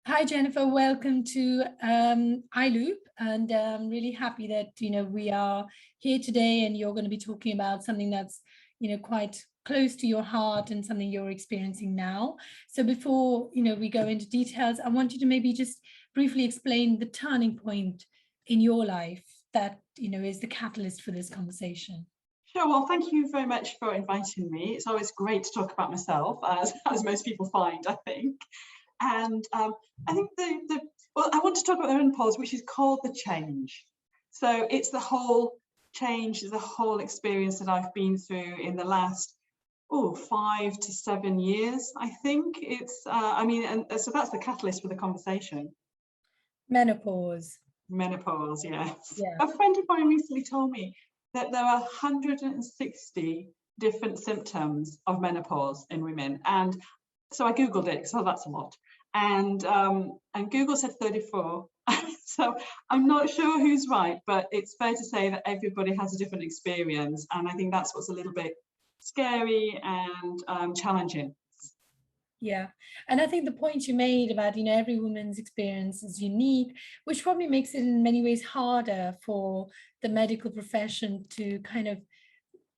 Hi, Jennifer. Welcome to iLoOP, and I'm really happy that we are here today, and you're going to be talking about something that's quite close to your heart and something you're experiencing now. So before we go into details, I want you to maybe just briefly explain the turning point in your life that is the catalyst for this conversation. Sure. Well, thank you very much for inviting me. It's always great to talk about myself, as most people find, I think. And I think well, I want to talk about the menopause, which is called the change. So it's the whole change, the whole experience that I've been through in the last 5 to 7 years. I think it's and so that's the catalyst for the conversation. Menopause, yes. yeah. A friend of mine recently told me that there are 160 different symptoms of menopause in women, and so I googled it, so that's a lot, and Google said 34. So I'm not sure who's right, but it's fair to say that everybody has a different experience, and I think that's what's a little bit scary and challenging. Yeah, and I think the point you made about every woman's experience is unique, which probably makes it in many ways harder for the medical profession to kind of,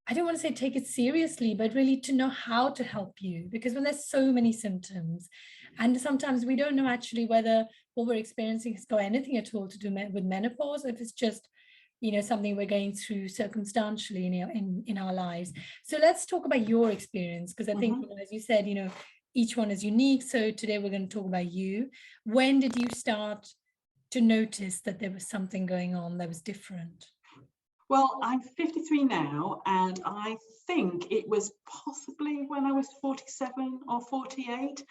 I don't want to say take it seriously, but really to know how to help you, because when there's so many symptoms, and sometimes we don't know actually whether what we're experiencing has got anything at all to do with menopause, or if it's just something we're going through circumstantially in our lives. So let's talk about your experience, because I think as you said, each one is unique. So today we're going to talk about you. When did you start to notice that there was something going on that was different? Well, I'm 53 now, and I think it was possibly when I was 47 or 48.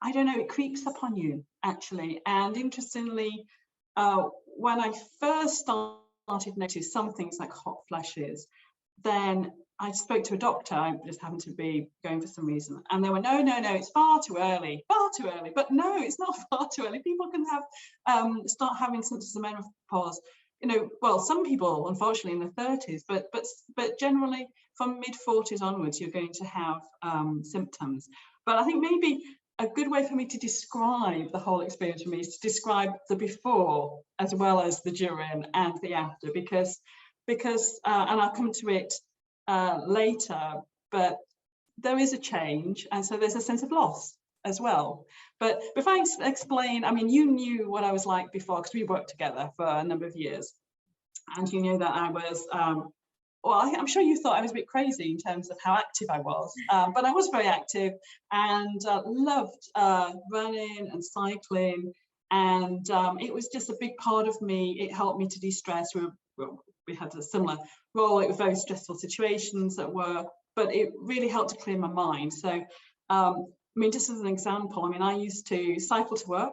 I don't know, it creeps up on you, actually. And interestingly, when I first started to notice some things like hot flashes, then I spoke to a doctor. I just happened to be going for some reason, and they were, no, it's far too early. But no, it's not far too early. People can have start having symptoms of menopause. Well, some people, unfortunately, in their 30s, but generally from mid-40s onwards, you're going to have symptoms. But I think maybe a good way for me to describe the whole experience for me is to describe the before as well as the during and the after, because and I'll come to it later, but there is a change, and so there's a sense of loss as well. But before I explain, you knew what I was like before, because we worked together for a number of years, and you knew that I was well, I'm sure you thought I was a bit crazy in terms of how active I was, but I was very active and loved running and cycling, and it was just a big part of me. It helped me to de-stress. We had a similar role. It was very stressful situations that were, but it really helped to clear my mind. So just as an example, I used to cycle to work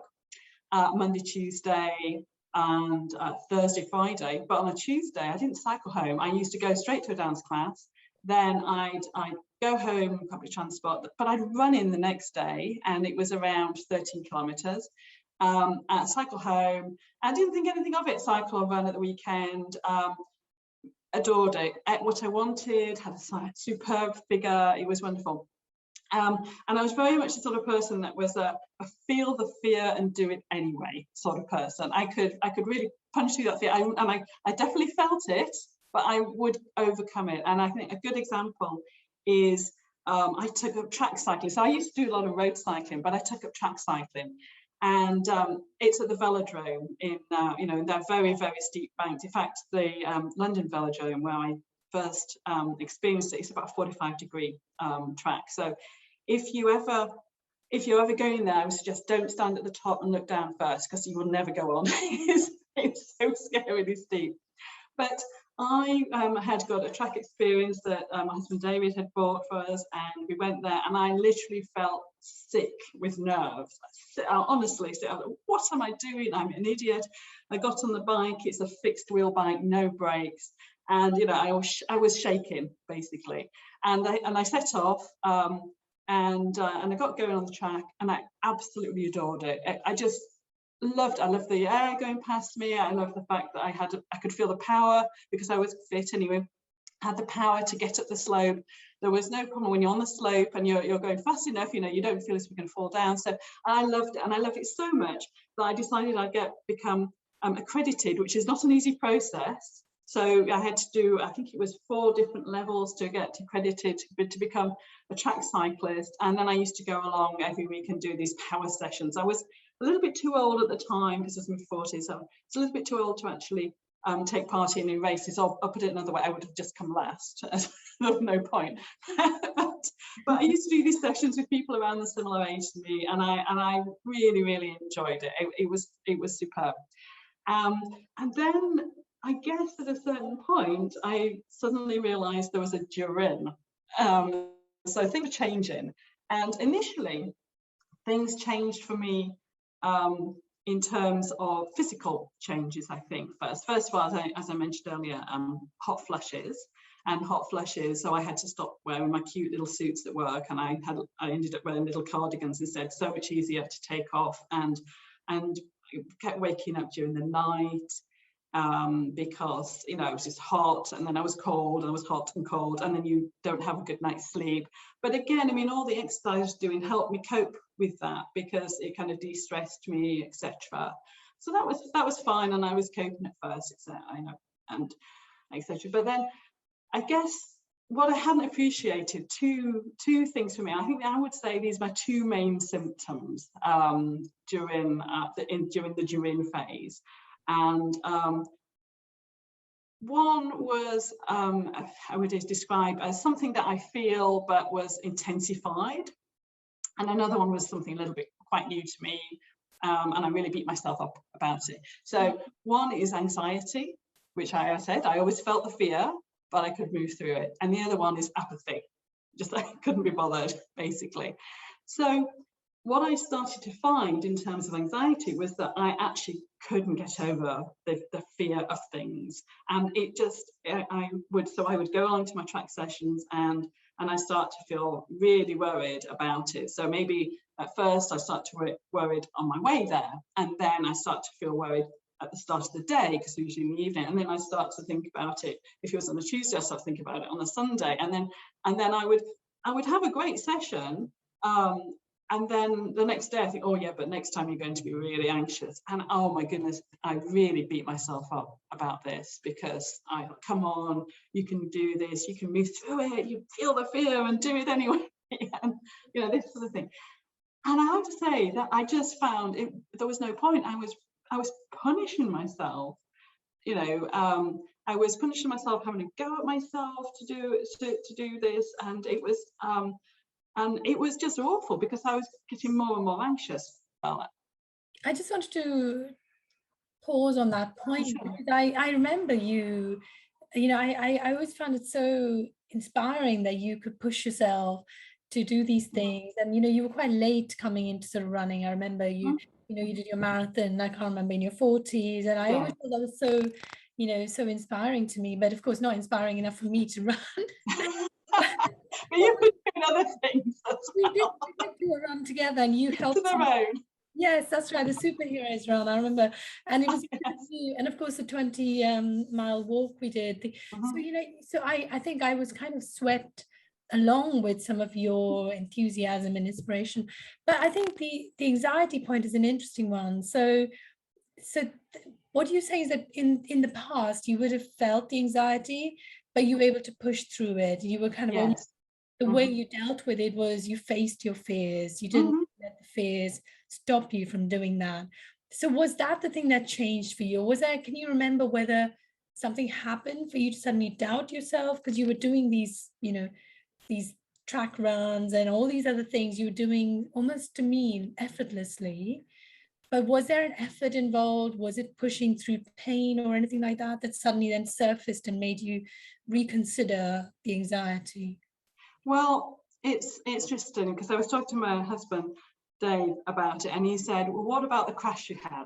Monday, Tuesday, and Thursday, Friday. But on a Tuesday, I didn't cycle home. I used to go straight to a dance class. Then I'd go home public transport, but I'd run in the next day, and it was around 13 kilometers. Cycle home. I didn't think anything of it. Cycle or run at the weekend. Adored it. Ate what I wanted. Had a superb figure. It was wonderful. And I was very much the sort of person that was a feel the fear and do it anyway sort of person. I could really punch through that fear, I definitely felt it, but I would overcome it. And I think a good example is I took up track cycling. So I used to do a lot of road cycling, but I took up track cycling, and it's at the velodrome in they're very, very steep banks. In fact, the London velodrome where I first experienced it, it's about a 45-degree track. So if you're ever going there, I would suggest don't stand at the top and look down first, because you will never go on. It's so scarily steep. But I had got a track experience that my husband David had bought for us, and we went there, and I literally felt sick with nerves. Honestly, what am I doing? I'm an idiot. I got on the bike. It's a fixed wheel bike, no brakes, and I was shaking basically. And I set off, and I got going on the track, and I absolutely adored it. I just loved. I loved the air going past me. I loved the fact that I could feel the power, because I was fit anyway. had the power to get up the slope. There was no problem when you're on the slope and you're going fast enough, you know, you don't feel as if you're going to fall down. So I loved it, and I loved it so much that I decided I'd become accredited, which is not an easy process. So I had to do, I think it was 4 different levels to get accredited to become a track cyclist. And then I used to go along every week and do these power sessions. I was a little bit too old at the time, because I was in my 40s, so it's a little bit too old to actually take part in races. I'll put it another way, I would have just come last. No point. but I used to do these sessions with people around the similar age to me, and I really, really enjoyed it. It was superb. And then I guess at a certain point, I suddenly realized there was a during. So things were changing. And initially, things changed for me in terms of physical changes, I think. First of all, as I mentioned earlier, hot flushes. So I had to stop wearing my cute little suits at work, and I ended up wearing little cardigans instead. So much easier to take off, and kept waking up during the night because, you know, it was just hot, and then I was cold, and I was hot and cold, and then you don't have a good night's sleep. But again, I mean, all the exercise I was doing helped me cope with that, because it kind of de-stressed me, etc. So that was fine, and I was coping at first, etc. I know, and etc. But then I guess what I hadn't appreciated, two things for me. I think I would say these are my 2 main symptoms during the during phase. And one was I would describe as something that I feel but was intensified, and another one was something a little bit quite new to me, and I really beat myself up about it. So one is anxiety, which I said I always felt the fear, but I could move through it. And the other one is apathy, just I couldn't be bothered, basically. So what I started to find in terms of anxiety was that I actually couldn't get over the fear of things. And it just, I would go along to my track sessions, and I start to feel really worried about it. So maybe at first I start to get worried on my way there, and then I start to feel worried at the start of the day, because usually in the evening, and then I start to think about it. If it was on a Tuesday, I start to think about it on a Sunday, and then I would have a great session, and then the next day I think, oh yeah, but next time you're going to be really anxious. And oh my goodness, I really beat myself up about this, because come on, you can do this, you can move through it, you feel the fear and do it anyway. And you know, this sort of thing. And I have to say that I just found there was no point. I was punishing myself, you know. I was punishing myself, having to go at myself to do this, and it was just awful, because I was getting more and more anxious about it. I just wanted to pause on that point, because I remember you know, I always found it so inspiring that you could push yourself to do these things. And you know, you were quite late coming into sort of running. I remember you know, you did your marathon, I can't remember, in your 40s, and I always thought that was so, you know, so inspiring to me, but of course not inspiring enough for me to run. But you could do other things. We did do a run together, and you helped me. Yes, that's right, the superheroes run, I remember. And it was and of course the 20-mile walk we did. So you know, so I think I was kind of swept along with some of your enthusiasm and inspiration. But I think the anxiety point is an interesting one. So what you say is that in the past you would have felt the anxiety, but you were able to push through it. You were kind of almost, the way you dealt with it was you faced your fears. You didn't let the fears stop you from doing that. So was that the thing that changed for you? Was that, can you remember whether something happened for you to suddenly doubt yourself, because you were doing these, you know, these track runs and all these other things you were doing almost, to me, effortlessly? But was there an effort involved? Was it pushing through pain or anything like that that suddenly then surfaced and made you reconsider the anxiety? Well, it's interesting, because I was talking to my husband Dave about it, and he said, well, what about the crash you had?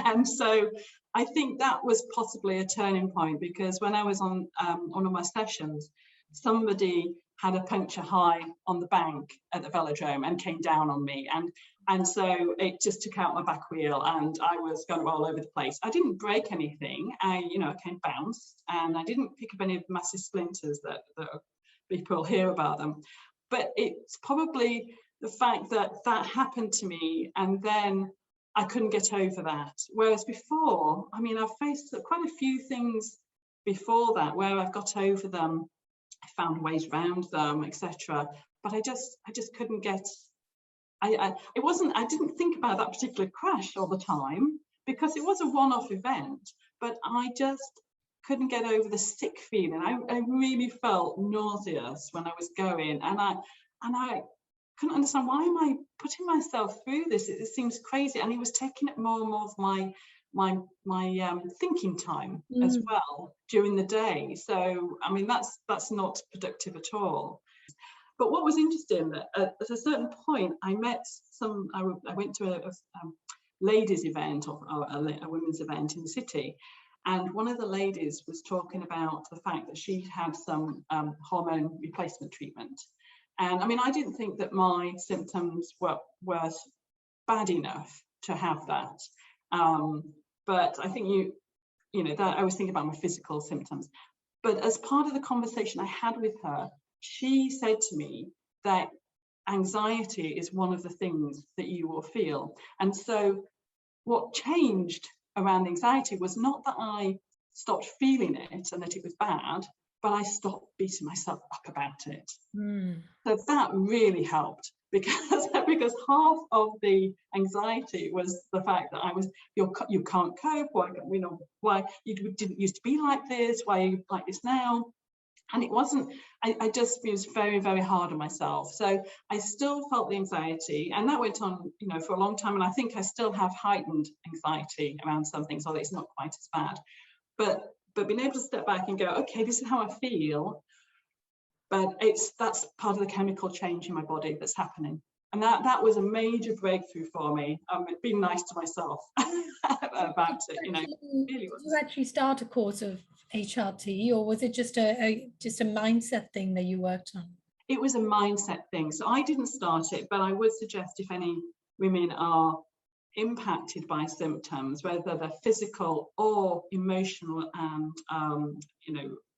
And so I think that was possibly a turning point, because when I was on one of my sessions, somebody had a puncture high on the bank at the velodrome and came down on me, and so it just took out my back wheel, and I was going all over the place. I didn't break anything. I came bounced, and I didn't pick up any of the massive splinters that people hear about them. But it's probably the fact that that happened to me, and then I couldn't get over that. Whereas before, I mean, I've faced quite a few things before that where I've got over them, I found ways around them, etc. But I just couldn't get. I didn't think about that particular crash all the time because it was a one-off event. But I just couldn't get over the sick feeling. I really felt nauseous when I was going, and I couldn't understand, why am I putting myself through this? It seems crazy, and it was taking up more and more of my thinking time as well during the day. So I mean, that's not productive at all. But what was interesting, that at a certain point I met I went to a ladies event, or a women's event in the city, and one of the ladies was talking about the fact that she'd had some hormone replacement treatment. And I mean, I didn't think that my symptoms were bad enough to have that. But I think that I was thinking about my physical symptoms. But as part of the conversation I had with her, she said to me that anxiety is one of the things that you will feel. And so what changed around anxiety was not that I stopped feeling it and that it was bad, but I stopped beating myself up about it. So that really helped, because half of the anxiety was the fact that you can't cope, why you didn't used to be like this, why are you like this now? And it wasn't, I just was very, very hard on myself. So I still felt the anxiety, and that went on, for a long time. And I think I still have heightened anxiety around some things, although it's not quite as bad. But being able to step back and go, okay, this is how I feel, but that's part of the chemical change in my body that's happening. And that was a major breakthrough for me. Being nice to myself about it, really was. Did you actually start a course of HRT, or was it just a mindset thing that you worked on? It was a mindset thing. So I didn't start it, but I would suggest, if any women are impacted by symptoms, whether they're physical or emotional, and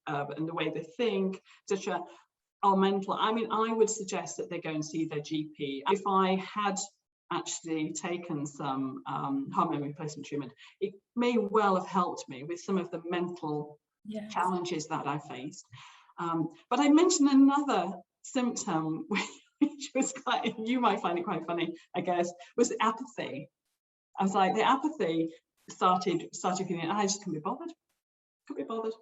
and the way they think, etc., or mental, I mean, I would suggest that they go and see their GP. If I had actually taken some hormone replacement treatment, it may well have helped me with some of the mental challenges that I faced. But I mentioned another symptom, which was you might find it quite funny, I guess, was apathy. I was like, the apathy started feeling, I just couldn't be bothered.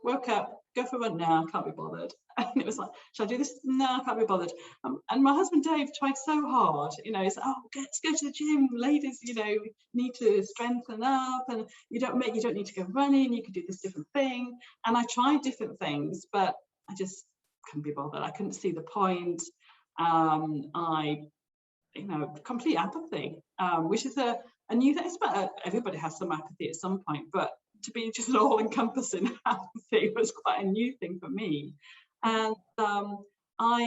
Woke up, go for a run, no, I can't be bothered. And it was like, should I do this? No, I can't be bothered. And my husband Dave tried so hard, he's like, oh, let's go to the gym, ladies, need to strengthen up, and you don't need to go running, you could do this different thing. And I tried different things, but I just couldn't be bothered. I couldn't see the point. Complete apathy, which is a new thing. Everybody has some apathy at some point, but to be just an all-encompassing apathy was quite a new thing for me. And I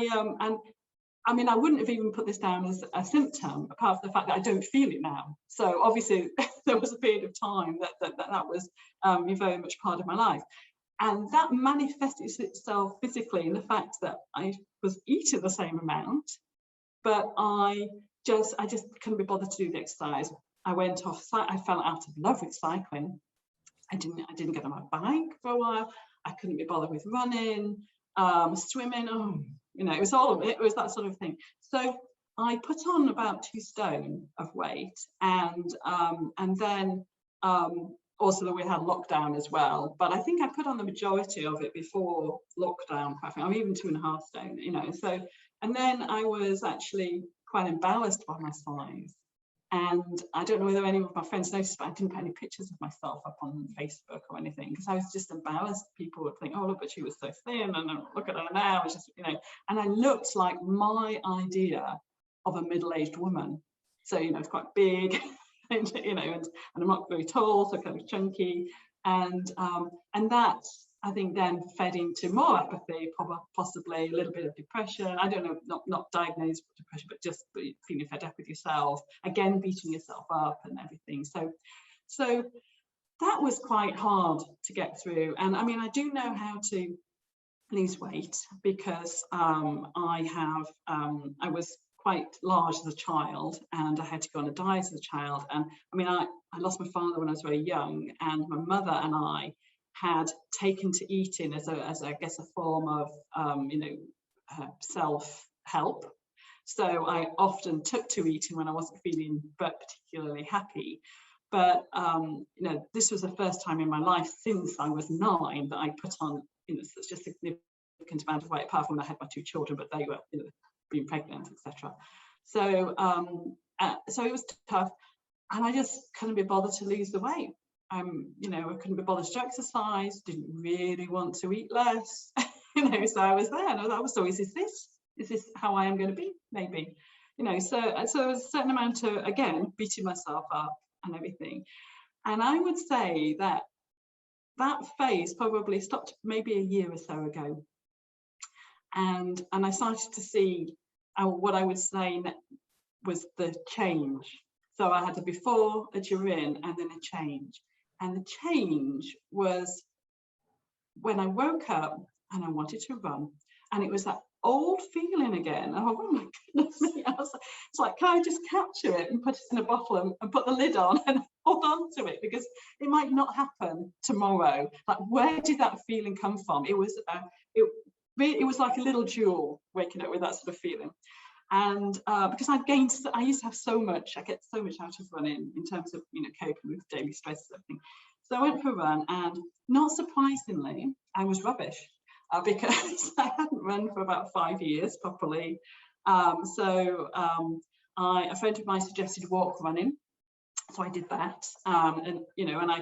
mean, I wouldn't have even put this down as a symptom, apart from the fact that I don't feel it now. So obviously there was a period of time that was very much part of my life. And that manifested itself physically in the fact that I was eating the same amount, but I just couldn't be bothered to do the exercise. I went off, I fell out of love with cycling. I didn't get on my bike for a while. I couldn't be bothered with running, swimming. It was that sort of thing. So I put on about 2 stone of weight, and then also that we had lockdown as well. But I think I put on the majority of it before lockdown. I'm even 2.5 stone. So, and then I was actually quite embarrassed by my size. And I don't know whether any of my friends noticed, but I didn't put any pictures of myself up on Facebook or anything, because I was just embarrassed. People would think, oh, look, but she was so thin, and look at her now. It's just, and I looked like my idea of a middle-aged woman. So, it's quite big, and I'm not very tall, so kind of chunky. And that I think then fed into more apathy, possibly a little bit of depression. I don't know, not diagnosed with depression, but just feeling fed up with yourself, again beating yourself up and everything. So that was quite hard to get through. And I mean, I do know how to lose weight because I was quite large as a child, and I had to go on a diet as a child. And I mean, I lost my father when I was very young, and my mother and I had taken to eating as I guess a form of self-help. So I often took to eating when I wasn't feeling particularly happy. But this was the first time in my life since I was 9 that I put on such a significant amount of weight, apart from when I had my 2 children, but they were being pregnant, etc. So so it was tough, and I just couldn't be bothered to lose the weight. I couldn't be bothered to exercise, didn't really want to eat less, so I was there, and I was so is this how I am going to be? Maybe, so there was a certain amount of, again, beating myself up and everything. And I would say that phase probably stopped maybe a year or so ago, and I started to see what I would say was the change. So I had a before, a during, and then a change. And the change was when I woke up and I wanted to run, and it was that old feeling again. Oh my goodness me! It's like, can I just capture it and put it in a bottle and put the lid on and hold on to it, because it might not happen tomorrow. Like, where did that feeling come from? It was like a little jewel, waking up with that sort of feeling. And because I used to have so much, I get so much out of running in terms of coping with daily stress and everything. So I went for a run, and not surprisingly, I was rubbish because I hadn't run for about 5 years properly. So a friend of mine suggested walk running, so I did that, and I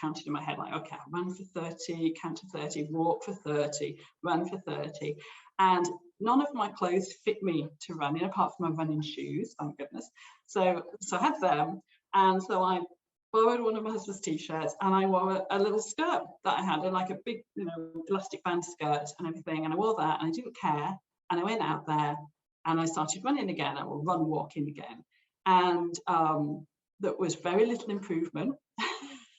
counted in my head, like, okay, I'll run for 30, count to 30, walk for 30, run for 30, and none of my clothes fit me to run in, apart from my running shoes, thank goodness. So I had them, and so I borrowed one of my husband's t-shirts, and I wore a little skirt that I had, and like a big elastic band skirt and everything, and I wore that, and I didn't care, and I went out there and I started running again, I will run walking again, and that was very little improvement. I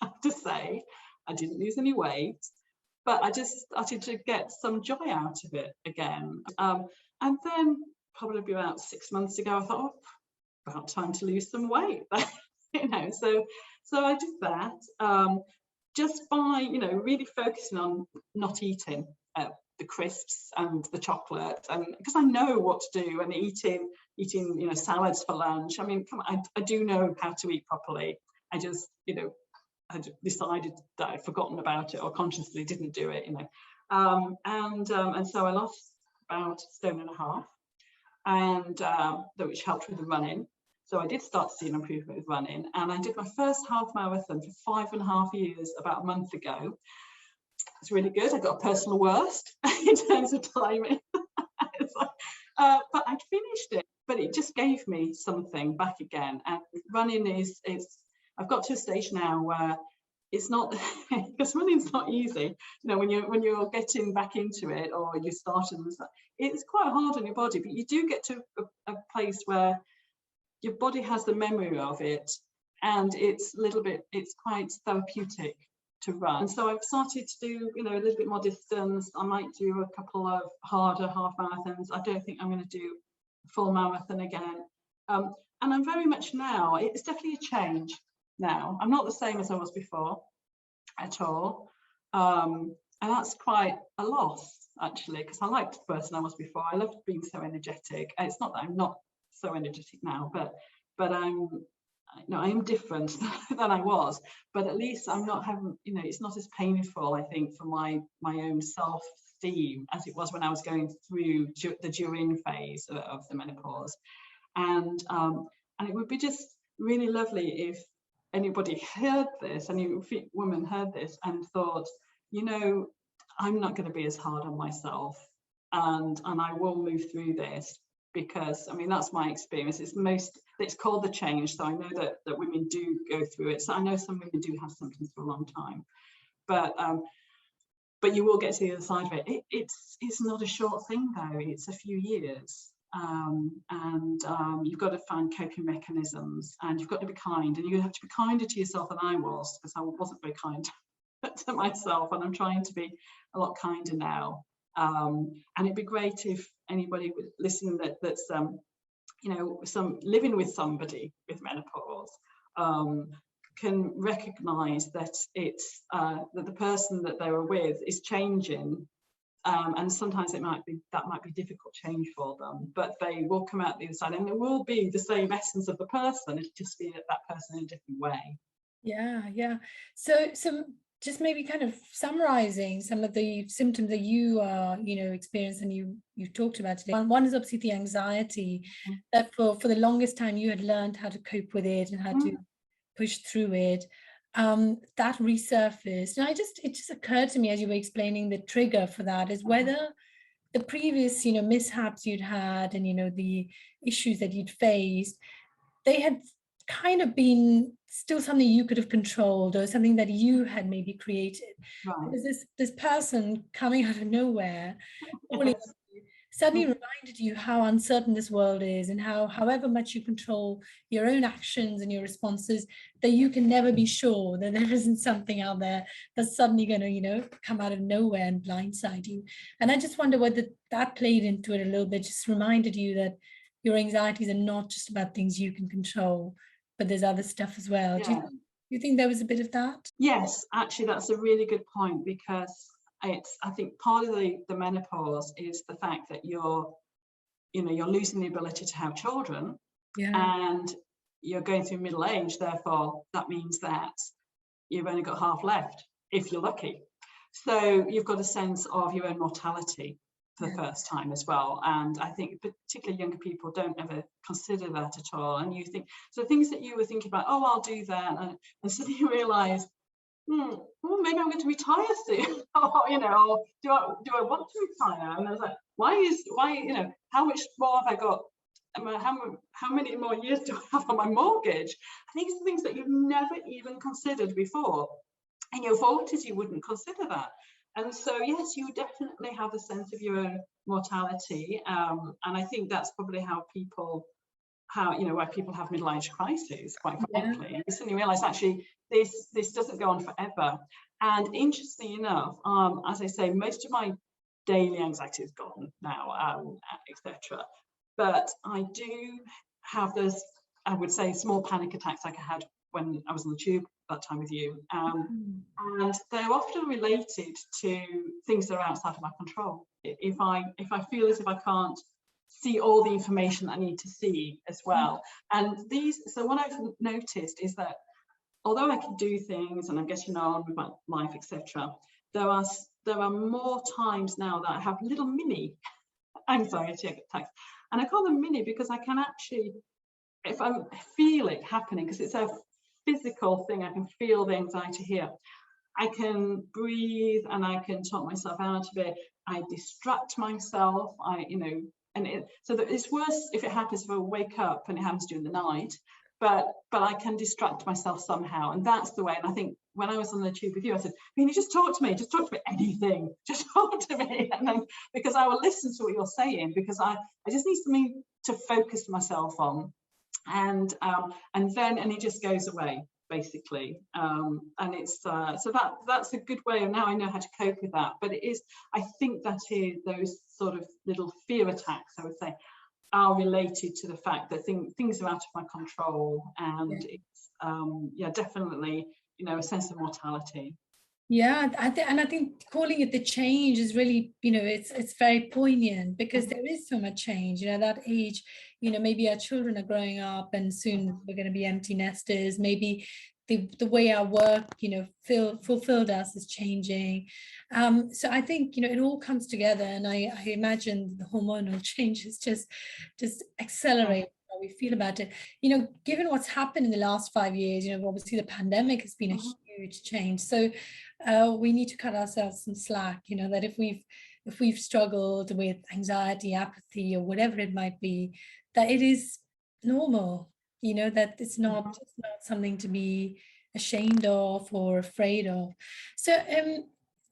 have to say, I didn't lose any weight, but I just started to get some joy out of it again. And then probably about 6 months ago, I thought, about time to lose some weight. So I did that just by really focusing on not eating the crisps and the chocolate, and because I know what to do, and eating salads for lunch. I mean, come on, I do know how to eat properly. I just I decided that I'd forgotten about it, or consciously didn't do it, and so I lost about 1.5 stone, and which helped with the running. So I did start to see an improvement with running, and I did my first half marathon for 5.5 years about a month ago. It's really good. I got a personal worst in terms of timing. But I'd finished it, but it just gave me something back again. And running is I've got to a stage now where it's not, because running's not easy. When you're getting back into it, or you started, it's quite hard on your body, but you do get to a place where your body has the memory of it, and it's quite therapeutic to run. So I've started to do a little bit more distance. I might do a couple of harder half marathons. I don't think I'm going to do a full marathon again. And I'm very much now, it's definitely a change now. I'm not the same as I was before at all. And that's quite a loss, actually, because I liked the person I was before. I loved being so energetic. And it's not that I'm not so energetic now, but I am different than I was, but at least I'm not having, it's not as painful, I think, for my own self-esteem as it was when I was going through the during phase of the menopause. And it would be just really lovely if anybody heard this, any woman heard this and thought, I'm not going to be as hard on myself, and I will move through this. Because that's my experience. It's called the change, so I know that women do go through it. So I know some women do have symptoms for a long time, but but you will get to the other side of it. It's not a short thing though, it's a few years. You've got to find coping mechanisms, and you've got to be kind, and you have to be kinder to yourself than I was, because I wasn't very kind to myself, and I'm trying to be a lot kinder now. And it'd be great if anybody listening that's you know, living with somebody with menopause can recognize that it's that the person that they were with is changing, and sometimes that might be difficult change for them, but they will come out the other side, and it will be the same essence of the person. It'll just be that person in a different way. Yeah. So just maybe kind of summarizing some of the symptoms that you experienced and you talked about today. One is obviously the anxiety that for the longest time you had learned how to cope with it and how to push through it. That resurfaced, and it just occurred to me as you were explaining the trigger for that is whether the previous mishaps you'd had and the issues that you'd faced, they had kind of been still something you could have controlled, or something that you had maybe created. Right. Because this person coming out of nowhere suddenly reminded you how uncertain this world is, and how however much you control your own actions and your responses, that you can never be sure that there isn't something out there that's suddenly going to come out of nowhere and blindside you. And I just wonder whether that played into it a little bit, just reminded you that your anxieties are not just about things you can control, but there's other stuff as well. Yeah. Do you think there was a bit of that? Yes, actually that's a really good point, because I think part of the menopause is the fact that you're losing the ability to have children, and you're going through middle age. Therefore, that means that you've only got half left, if you're lucky. So you've got a sense of your own mortality for the first time as well. And I think particularly younger people don't ever consider that at all. And you think, so things that you were thinking about, oh, I'll do that, and suddenly you realise, well, maybe I'm going to retire soon, or do I want to retire? And I was like, why how much more have I got? How many more years do I have on my mortgage? I think it's things that you've never even considered before. In your 40s, you wouldn't consider that. And so, yes, you definitely have a sense of your own mortality, and I think that's probably why people have midlife crises, quite frankly. You suddenly realise, actually, this doesn't go on forever. And interestingly enough, as I say, most of my daily anxiety is gone now, etc. But I do have those, I would say, small panic attacks like I had when I was on the tube that time with you, and they're often related to things that are outside of my control. If I feel as if I can't see all the information I need to see as well. And so what I've noticed is that although I can do things and I'm getting on with my life, etc., there are more times now that I have little mini anxiety attacks. And I call them mini because I can actually, if I feel it happening, because it's a physical thing, I can feel the anxiety here. I can breathe and I can talk myself out of it. I distract myself. So that it's worse if it happens if I wake up and it happens during the night, but I can distract myself somehow, and that's the way. And I think when I was on the tube with you, I said, Mina, just talk to me, anything, just talk to me, and then, because I will listen to what you're saying, because I just need something to focus myself on, and it just goes away, basically. And it's so that's a good way, and now I know how to cope with that. But it is, I think that is, those sort of little fear attacks, I would say, are related to the fact that things are out of my control, and it's definitely a sense of mortality. I think calling it the change is really, it's very poignant, because there is so much change. At that age, maybe our children are growing up and soon we're going to be empty nesters. Maybe the way our work, fulfilled us is changing. So I think, it all comes together, and I imagine the hormonal changes just accelerate how we feel about it. Given what's happened in the last 5 years, obviously the pandemic has been a huge change. So we need to cut ourselves some slack, that if we've struggled with anxiety, apathy, or whatever it might be, that it is normal, that it's not something to be ashamed of or afraid of. So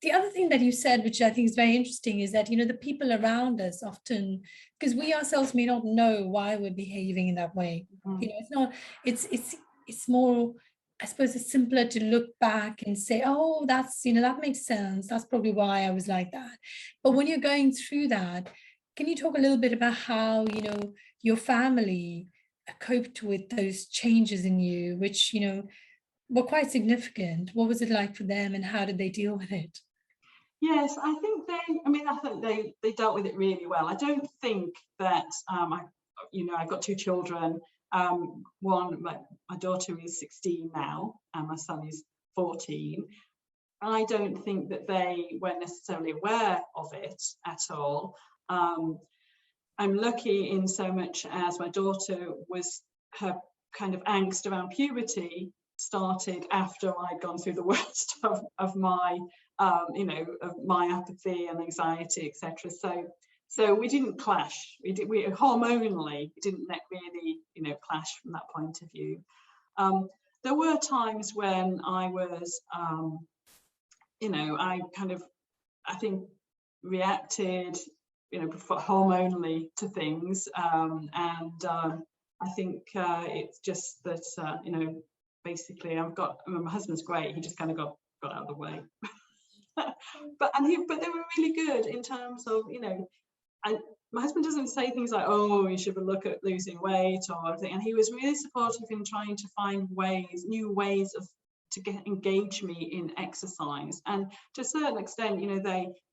the other thing that you said, which I think is very interesting, is that, the people around us often, because we ourselves may not know why we're behaving in that way. It's not, it's more, I suppose it's simpler to look back and say, oh, that's, that makes sense. That's probably why I was like that. But when you're going through that, can you talk a little bit about how, your family coped with those changes in you, which, were quite significant? What was it like for them and how did they deal with it? Yes, I think they dealt with it really well. I don't think that I've got two children. One, my daughter is 16 now, and my son is 14. I don't think that they were necessarily aware of it at all. I'm lucky in so much as my daughter her kind of angst around puberty started after I'd gone through the worst of my of my apathy and anxiety, etc. So we didn't clash. We hormonally didn't really clash from that point of view. There were times when I was I think reacted hormonally to things, and I think it's just that basically my husband's great. He just kind of got out of the way. but they were really good in terms of my husband doesn't say things like, oh, you should look at losing weight or anything, and he was really supportive in trying to find new ways to engage me in exercise, and to a certain extent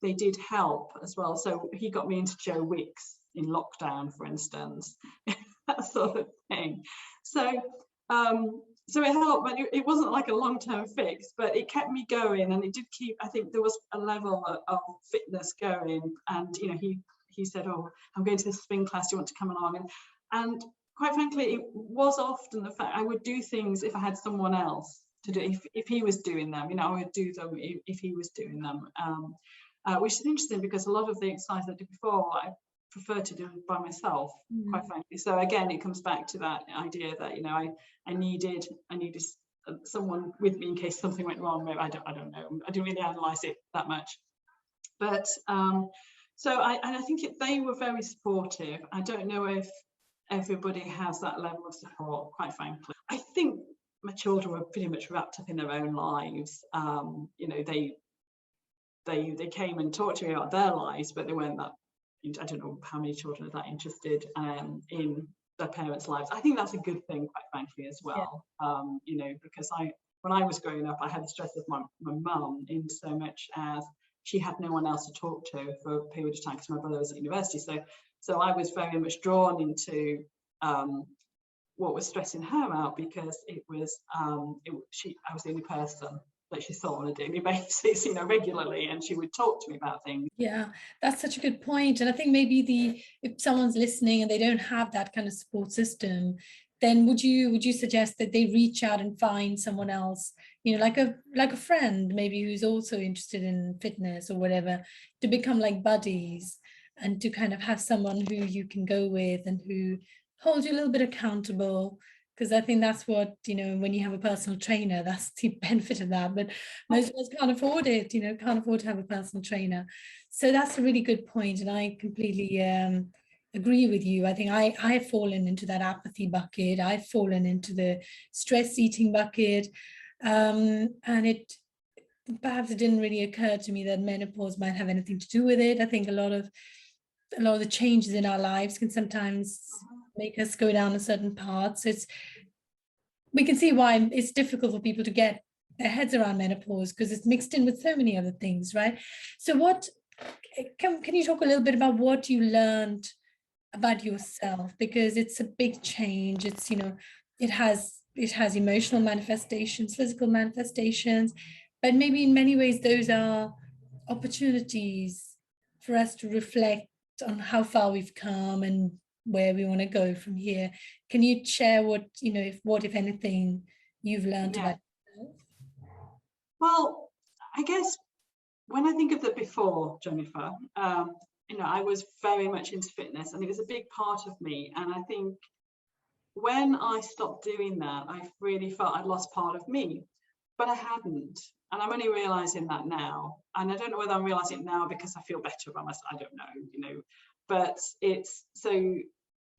they did help as well. So he got me into Joe Wicks in lockdown, for instance, that sort of thing. So it helped, but it wasn't like a long-term fix, but it kept me going, and it did keep, I think there was a level of fitness going. And he said, oh, I'm going to this swing class, do you want to come along? And quite frankly, it was often the fact I would do things if I had someone else to do. If he was doing them, I would do them if he was doing them, which is interesting because a lot of the exercise I did before I prefer to do by myself, quite frankly. So again, it comes back to that idea that I needed someone with me in case something went wrong. Maybe I don't know. I didn't really analyze it that much, but so I think they were very supportive. I don't know if everybody has that level of support, quite frankly. I think my children were pretty much wrapped up in their own lives. They came and talked to me about their lives, but they weren't that. I don't know how many children are that interested in their parents' lives. I think that's a good thing, quite frankly, as well. Yeah. Because when I was growing up, I had the stress of my mum in so much as she had no one else to talk to for a period of time because my brother was at university. So I was very much drawn into what was stressing her out, because I was the only person that she saw on a daily basis, regularly, and she would talk to me about things. Yeah, that's such a good point. And I think maybe if someone's listening and they don't have that kind of support system, then would you suggest that they reach out and find someone else, like a friend maybe who's also interested in fitness or whatever, to become like buddies, and to kind of have someone who you can go with and who holds you a little bit accountable? Because I think that's what, when you have a personal trainer, that's the benefit of that. But most of us can't afford it, can't afford to have a personal trainer. So that's a really good point. And I completely agree with you. I think I've fallen into that apathy bucket. I've fallen into the stress eating bucket. And it perhaps it didn't really occur to me that menopause might have anything to do with it. I think a lot of the changes in our lives can sometimes make us go down a certain path. So we can see why it's difficult for people to get their heads around menopause, because it's mixed in with so many other things, right? So what can you talk a little bit about what you learned about yourself? Because it's a big change. It's it has emotional manifestations, physical manifestations, but maybe in many ways those are opportunities for us to reflect on how far we've come and where we want to go from here. Can you share what if anything you've learned about yourself? Well, I guess when I think of the before, Jennifer, I was very much into fitness, and it was a big part of me. And I think when I stopped doing that, I really felt I'd lost part of me. but I hadn't. And I'm only realizing that now. And I don't know whether I'm realizing it now because I feel better about myself. I don't know, but it's so,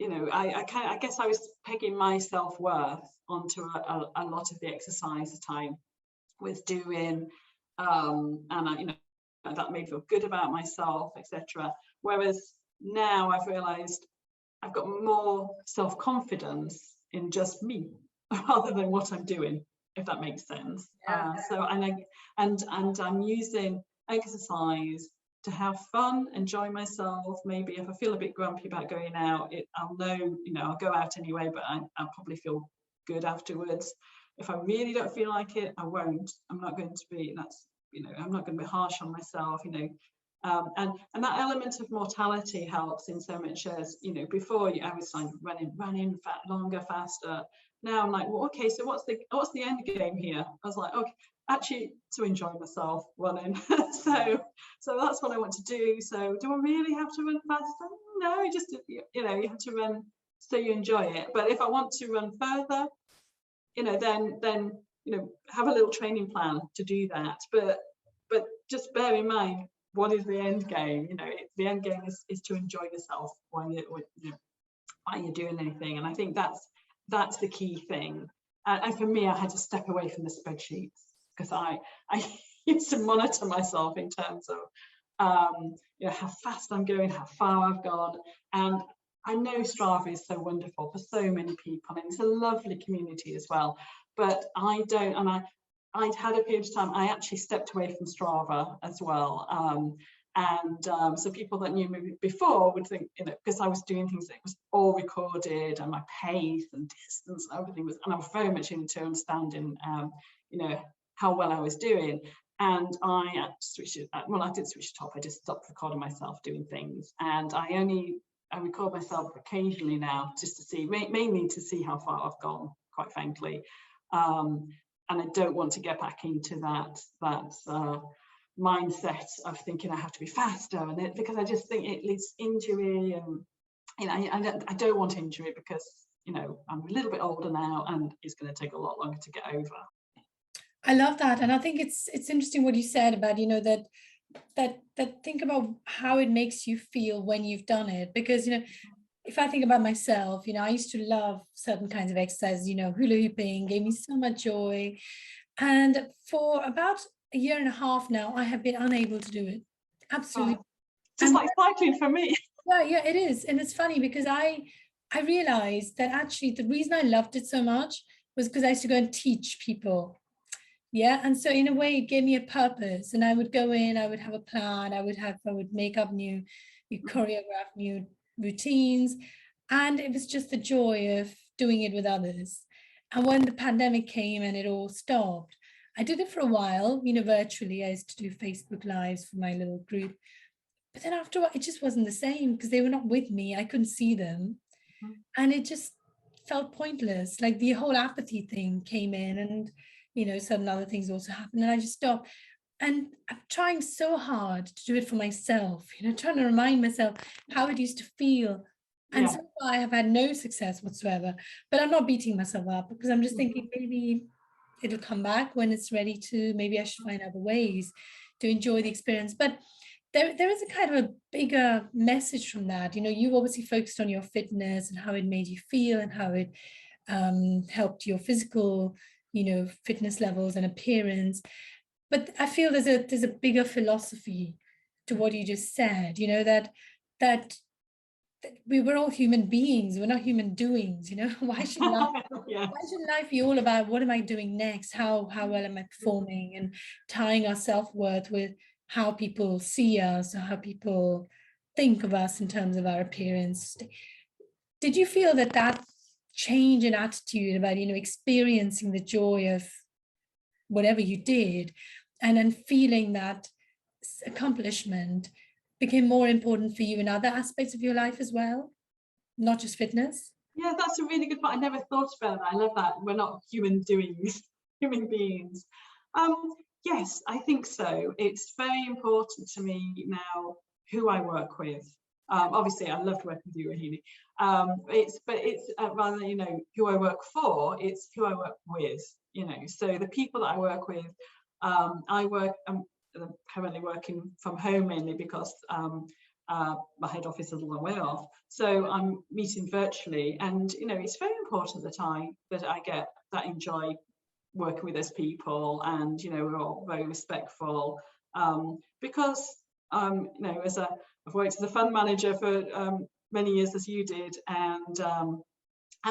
I guess I was pegging my self-worth onto a lot of the exercise that I was doing. And that made me feel good about myself, etc. Whereas now I've realized I've got more self-confidence in just me rather than what I'm doing, if that makes sense. Yeah. And I'm using exercise to have fun, enjoy myself. Maybe if I feel a bit grumpy about going out, I'll know, I'll go out anyway, but I'll probably feel good afterwards. If I really don't feel like it, I won't. I'm not going to be, I'm not going to be harsh on myself, and that element of mortality helps in so much as, before I was like running longer, faster. Now I'm like, well, okay, so what's the end game here? I was like, okay, actually to enjoy myself running. so that's what I want to do. So do I really have to run faster? No, just, you have to run so you enjoy it. But if I want to run further, then have a little training plan to do that. But just bear in mind, what is the end game? The end game is to enjoy yourself while you're doing anything. And I think that's the key thing. And for me, I had to step away from the spreadsheets because I used to monitor myself in terms of how fast I'm going, how far I've gone. And I know Strava is so wonderful for so many people, and it's a lovely community as well. But I don't, and I'd had a period of time, I actually stepped away from Strava as well. So people that knew me before would think, because I was doing things that was all recorded, and my pace and distance and everything was, and I was very much into understanding, how well I was doing. And I switched it, well, I didn't switch it off, I just stopped recording myself doing things. And I record myself occasionally now, just to see, mainly to see how far I've gone, quite frankly. And I don't want to get back into that mindset of thinking I have to be faster, and because I just think it leads to injury, and I don't want injury because I'm a little bit older now, and it's going to take a lot longer to get over. I love that, and I think it's interesting what you said about that think about how it makes you feel when you've done it, because if I think about myself, I used to love certain kinds of exercise, hula hooping gave me so much joy. And for about a year and a half now, I have been unable to do it. Absolutely. Just like cycling for me. Yeah, it is. And it's funny because I realized that actually the reason I loved it so much was because I used to go and teach people. Yeah. And so in a way, it gave me a purpose. And I would go in, I would have a plan, I would make up new choreograph new routines. And it was just the joy of doing it with others. And when the pandemic came and it all stopped, I did it for a while, virtually. I used to do Facebook Lives for my little group. But then after a while, it just wasn't the same because they were not with me. I couldn't see them. And it just felt pointless. Like the whole apathy thing came in, and, certain other things also happened. And I just stopped. And I'm trying so hard to do it for myself, trying to remind myself how it used to feel. And so far, I have had no success whatsoever. But I'm not beating myself up because I'm just thinking maybe it'll come back when it's ready to. Maybe I should find other ways to enjoy the experience. But there is a kind of a bigger message from that. You obviously focused on your fitness and how it made you feel and how it helped your physical, fitness levels and appearance. But I feel there's a bigger philosophy to what you just said, that we were all human beings. We're not human doings, why should life be all about what am I doing next? How well am I performing? And tying our self-worth with how people see us or how people think of us in terms of our appearance. Did you feel that change in attitude about, experiencing the joy of whatever you did, and then feeling that accomplishment became more important for you in other aspects of your life as well, not just fitness? Yeah, that's a really good point. I never thought about that. I love that. We're not human doings, human beings. Yes, I think so. It's very important to me now who I work with. Obviously, I loved working with you, Rahini. It's rather than, you know, who I work for, it's who I work with, you know. So the people that I work with, I'm currently working from home mainly because my head office is a long way off. So I'm meeting virtually, and you know, it's very important that I enjoy working with those people, and you know, we're all very respectful, because you know, I've worked as a fund manager for many years, as you did, and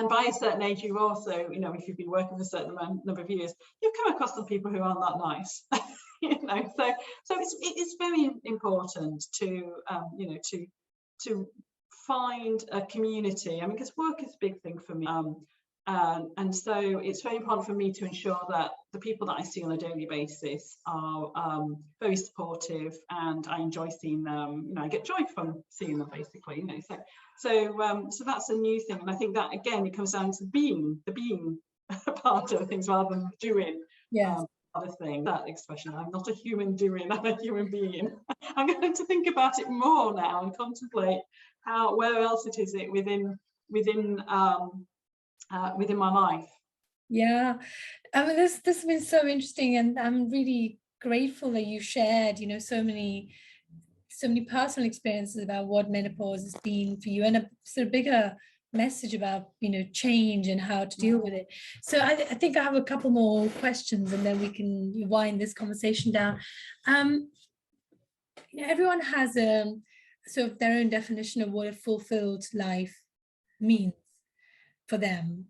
by a certain age, you also, you know, if you've been working for a certain number of years, you come across some people who aren't that nice. You know, so it's very important to you know, to find a community. I mean, because work is a big thing for me, and so it's very important for me to ensure that the people that I see on a daily basis are very supportive, and I enjoy seeing them. You know, I get joy from seeing them, basically. You know, so that's a new thing, and I think that again, it comes down to the being part of things rather than doing. Yes. Other thing, that expression, I'm not a human doing, I'm a human being. I'm going to think about it more now and contemplate where else it is within my life. Yeah, I mean, this has been so interesting, and I'm really grateful that you shared, you know, so many personal experiences about what menopause has been for you, and a sort of bigger message about, you know, change and how to deal with it. So I think I have a couple more questions, and then we can wind this conversation down. You know, everyone has a sort of their own definition of what a fulfilled life means for them.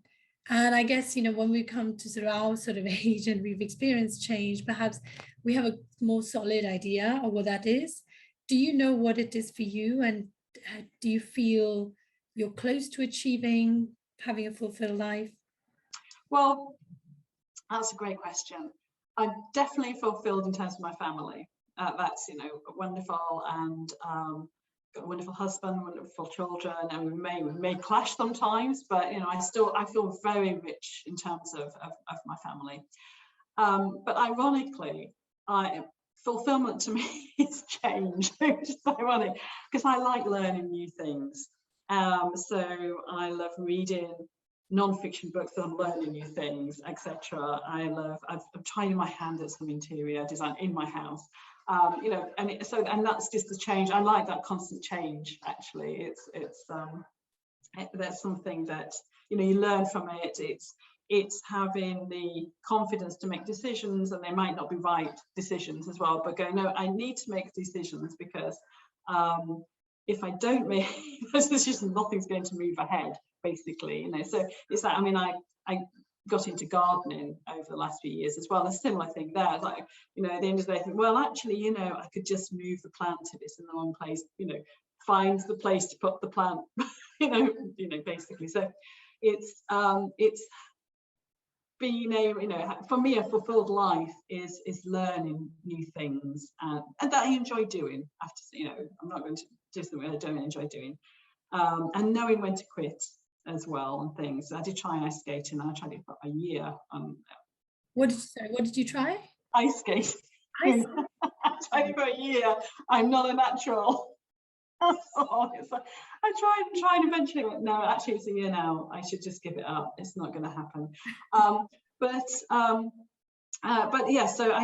And I guess, you know, when we come to sort of our sort of age and we've experienced change, perhaps we have a more solid idea of what that is. Do you know what it is for you? And do you feel you're close to achieving having a fulfilled life? Well, that's a great question. I'm definitely fulfilled in terms of my family. That's, you know, wonderful, and got a wonderful husband, wonderful children, and we may clash sometimes, but you know, I feel very rich in terms of my family. But ironically, fulfillment to me is change, which is ironic, because I like learning new things. So I love reading non-fiction books on learning new things, etc. I'm trying my hand at some interior design in my house. You know, and that's just the change. I like that constant change. Actually, there's something that, you know, you learn from it. It's having the confidence to make decisions, and they might not be right decisions as well, but go, no, I need to make decisions, because if I don't make those decisions, nothing's going to move ahead, basically. You know, so it's that. I mean, I got into gardening over the last few years as well. A similar thing there. Like, you know, at the end of the day, I think, well, actually, you know, I could just move the plant if it's in the wrong place. You know, find the place to put the plant. you know, basically. So it's being able, you know, for me, a fulfilled life is learning new things, and that I enjoy doing. After, you know, I'm not going to do something I don't enjoy doing, and knowing when to quit as well, and things. I did try ice skating. I tried it for a year. What did you try? Ice skating. I tried it for a year. I'm not a natural. Oh, I tried eventually. No, actually, it's a year now. I should just give it up. It's not going to happen. But yeah. So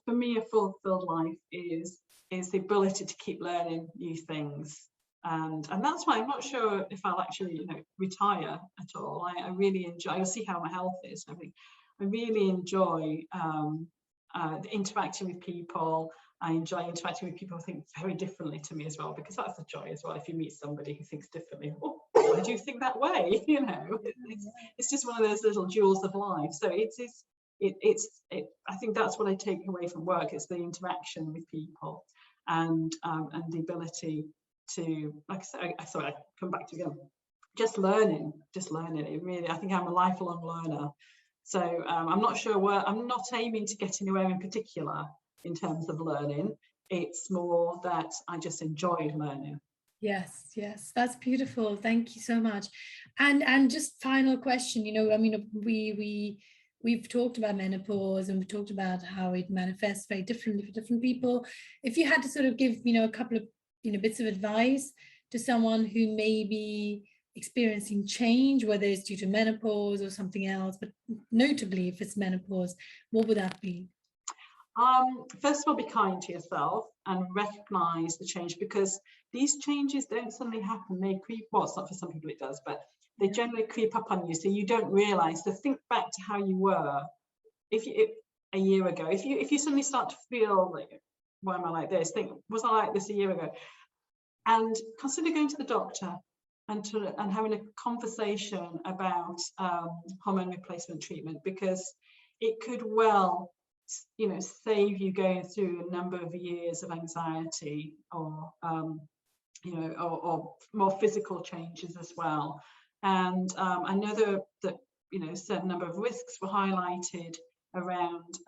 for me, a fulfilled life is the ability to keep learning new things, and that's why I'm not sure if I'll actually, you know, retire at all. I really enjoy. I'll see how my health is. I really enjoy interacting with people. I enjoy interacting with people who think very differently to me as well, because that's the joy as well. If you meet somebody who thinks differently, oh, why do you think that way? You know, it's just one of those little jewels of life. So I think that's what I take away from work. It's the interaction with people, and the ability to, like I said, I come back to again, just learning. It really, I think I'm a lifelong learner. So I'm not sure I'm not aiming to get anywhere in particular in terms of learning. It's more that I just enjoy learning. Yes, that's beautiful. Thank you so much. And just final question, you know, I mean, we've talked about menopause, and we talked about how it manifests very differently for different people. If you had to sort of give, you know, a couple of, you know, bits of advice to someone who may be experiencing change, whether it's due to menopause or something else, but notably if it's menopause, what would that be? First of all, be kind to yourself and recognize the change, because these changes don't suddenly happen. They creep, well, it's not for some people it does, but they generally creep up on you, so you don't realize. So think back to how you were a year ago. If you suddenly start to feel like, why am I like this? Think, was I like this a year ago? And consider going to the doctor and having a conversation about hormone replacement treatment, because it could well, you know, save you going through a number of years of anxiety, or you know, or more physical changes as well. And I know that you know, a certain number of risks were highlighted around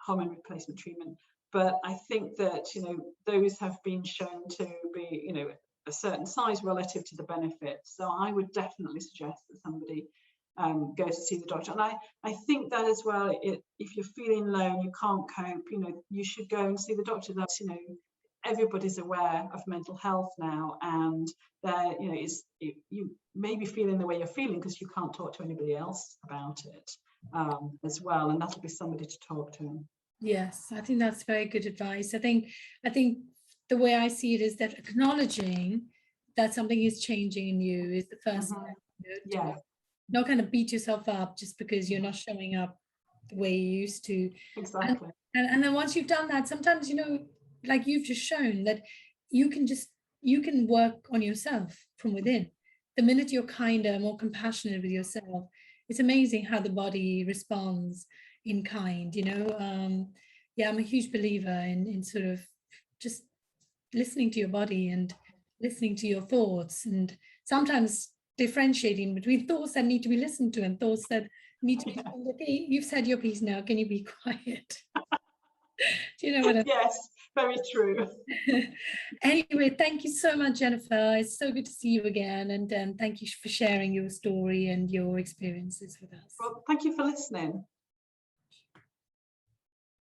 hormone replacement treatment, but I think that, you know, those have been shown to be, you know, a certain size relative to the benefits. So I would definitely suggest that somebody go to see the doctor. And I think that as well, if you're feeling low and you can't cope, you know, you should go and see the doctor. That's, you know, everybody's aware of mental health now, and you know, you may be feeling the way you're feeling because you can't talk to anybody else about it as well, and that'll be somebody to talk to. Yes, I think that's very good advice. I think the way I see it is that acknowledging that something is changing in you is the first step. You know, Yeah, not kind of beat yourself up just because you're not showing up the way you used to. exactly. And then once you've done that, sometimes, you know, like you've just shown that you can work on yourself from within. The minute you're kinder, more compassionate with yourself, it's amazing how the body responds in kind, you know. Yeah, I'm a huge believer in sort of just listening to your body and listening to your thoughts, and sometimes differentiating between thoughts that need to be listened to and thoughts that need to be told, okay, you've said your piece now, can you be quiet? Do you know what I mean? Yes, very true. Anyway, thank you so much, Jennifer. It's so good to see you again, and thank you for sharing your story and your experiences with us. Well, thank you for listening.